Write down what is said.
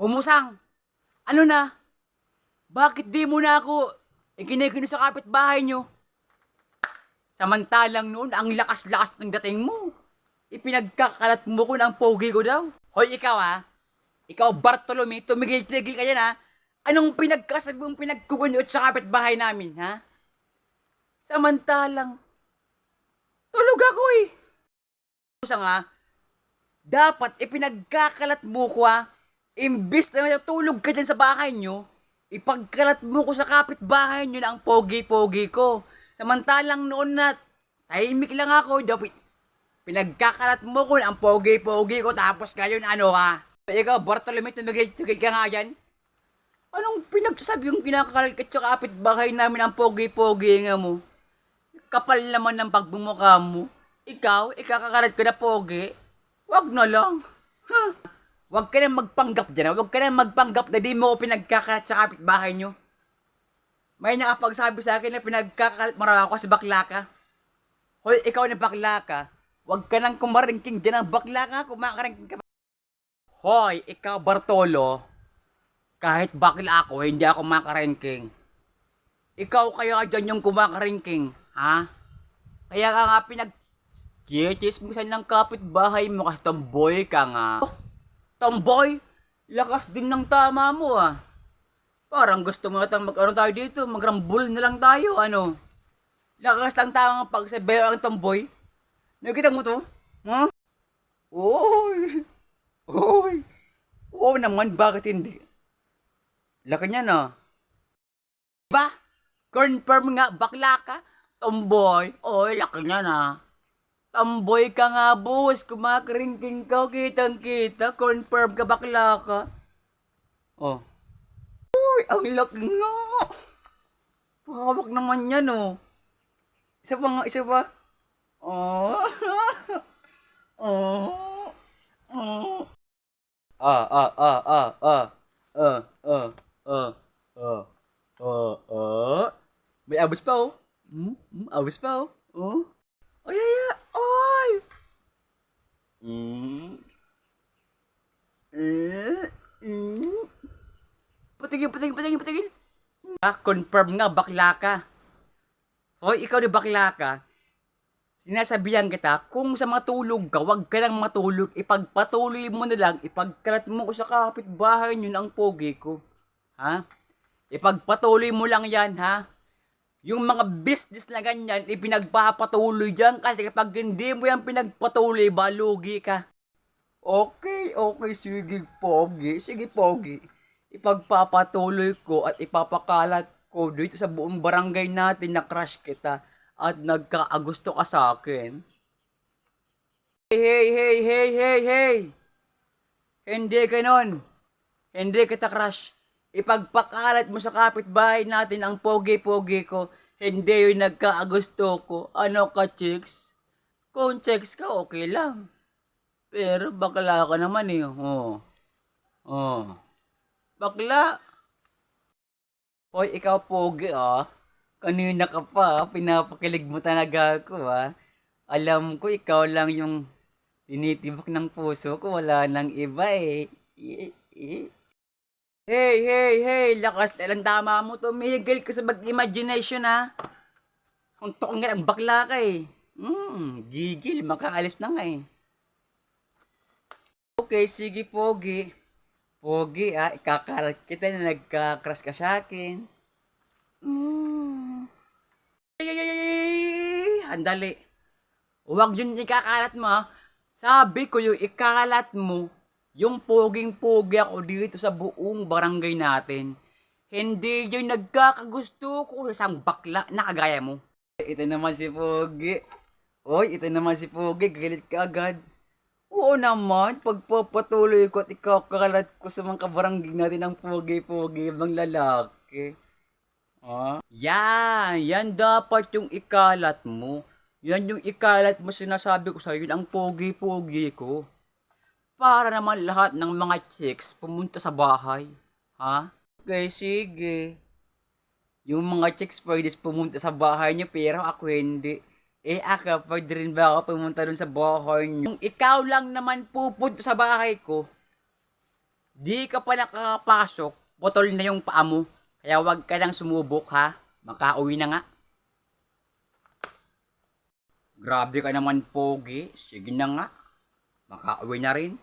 Umusang, ano na? Bakit di mo na ako ikinikino sa kapitbahay nyo? Samantalang noon, ang lakas-lakas ng dating mo. Ipinagkakalat mo ko ng pogi ko daw. Hoy, ikaw ha? Ikaw, Bartolome, tumigil-tigil ka yan ha? Anong pinagkasabi mong pinagkukunot sa kapitbahay namin, ha? Samantalang, tulog ako eh. Umusang ha? Dapat ipinagkakalat mo ko ha? Imbis na natutulog ka dyan sa bahay nyo, ipagkalat mo ko sa kapitbahay nyo na ang pogi-pogi ko. Samantalang noon na tahimik lang ako, dapat pinagkakalat mo ko na ang pogi-pogi ko, tapos ngayon ano ha? Ikaw, Bartolome, tumigil-tigil ka nga dyan. Anong pinagsasabi yung kinakalat ka sa kapitbahay namin ang pogi-pogi nga mo? Kapal naman ng pagbumukha mo. Ikaw, ikakakalat ka na pogi? Wag na lang. Ha? Huwag ka na magpanggap dyan. Huwag ka na magpanggap na di mo ko pinagkakalat sa kapitbahay nyo. May nakapagsabi sa akin na pinagkakalat mo raw ako sa bakla ka. Hoy, ikaw na bakla ka. Huwag ka nang kumaringking dyan ang bakla ka. Kumakaringking ka. Hoy, ikaw Bartolo. Kahit bakla ako, hindi ako makaringking. Ikaw kaya dyan yung kumakaringking. Ha? Kaya ka nga pinag-chismisan ng kapitbahay mo kasi tomboy ka nga. Tomboy, lakas din ng tama mo ah. Parang gusto mo natang mag-ano tayo dito, magrambol na lang tayo, ano. Lakas lang tama pagsabi ang tomboy. Nakita mo to? Ha? Oy! Oy! Oo naman, bakit hindi? Laki niya na. Ba? Confirm nga, bakla ka? Tomboy, oy, laki niya na. Tomboy ka nga, boss. Kumakaringking ka, kitang-kita. Confirm ka, bakla ka. Oh. Uy, ang laki nga. Pahawak naman yan, oh. Isa pa nga, isa pa. Oh. Oh. Oh. Ah, ah, ah, ah, ah. Ah, ah, ah, ah. Ah, ah. May abos pa, oh. Abos pa, oh. Oh. Ay, ay, ay. Ay. Mm. Eh. Mm. Patigil, patigil, patigil, patigil. Ah, confirm nga, bakla ka. Hoy, ikaw na bakla ka. Sinasabihan kita, kung sa matulog ka, wag ka lang matulog. Ipagpatuloy mo na lang, ipagkalat mo ko sa kapitbahay nyo ng pogi ko. Ha? Ipagpatuloy mo lang yan, ha? Yung mga business na ganyan, ipinagpapatuloy dyan kasi kapag hindi mo yan pinagpatuloy, balugi ka. Okay, okay, sige pogi, sige pogi. Ipagpapatuloy ko at ipapakalat ko dito sa buong barangay natin na crush kita at nagkaagusto ka sa akin. Hey, hey, hey, hey, hey, hey! Hindi ganon. Hindi kita crush. Ipagpakalat mo sa kapitbahay natin ang pogi-pogi ko. Hindi yung nagkaagusto ko. Ano ka, chicks? Kung chicks ka, okay lang. Pero bakla ka naman eh. Oh. Oh. Bakla. Hoy, ikaw pogi ah. Kanina ka pa, pinapakilig mo talaga ako ah. Alam ko ikaw lang yung tinitibak ng puso ko, wala nang iba eh. Hey, hey, hey, lakas lang tama mo, tumigil ka sa mag-imagination ha. Kung tokong nga ang bakla ka eh. Gigil, makaalis na nga eh. Okay, sige pogi. Pogi ah, ikakalat kita na nagka-crush ka sa akin. Ay, handali. Huwag yun ikakalat mo ha. Sabi ko yung ikalat mo, yung poging-pogi ako dito sa buong barangay natin. Hindi yung nagkakagusto ko sa isang bakla na kagaya mo. Ito naman si Pogi. Oy, ito naman si Pogi, galit ka agad. Oo naman, pagpapatuloy ko at ikakalat ko sa mga kabarangay natin ang pogi-pogi bang lalaki. Yan dapat yung ikalat mo. Yan yung ikalat mo, sinasabi ko sa'yo, ang pogi-pogi ko. Para naman lahat ng mga chicks pumunta sa bahay. Ha? Okay, sige. Yung mga chicks pwede pumunta sa bahay niyo, pero ako hindi. Eh ako, pwede rin ba ako pumunta dun sa bahay niyo? Kung ikaw lang naman pupunta sa bahay ko, Di ka pa nakakapasok, putol na yung paa mo. Kaya wag ka nang sumubok ha. Makauwi na nga. Grabe ka naman, Pogi. Sige na nga. Makauwi na rin.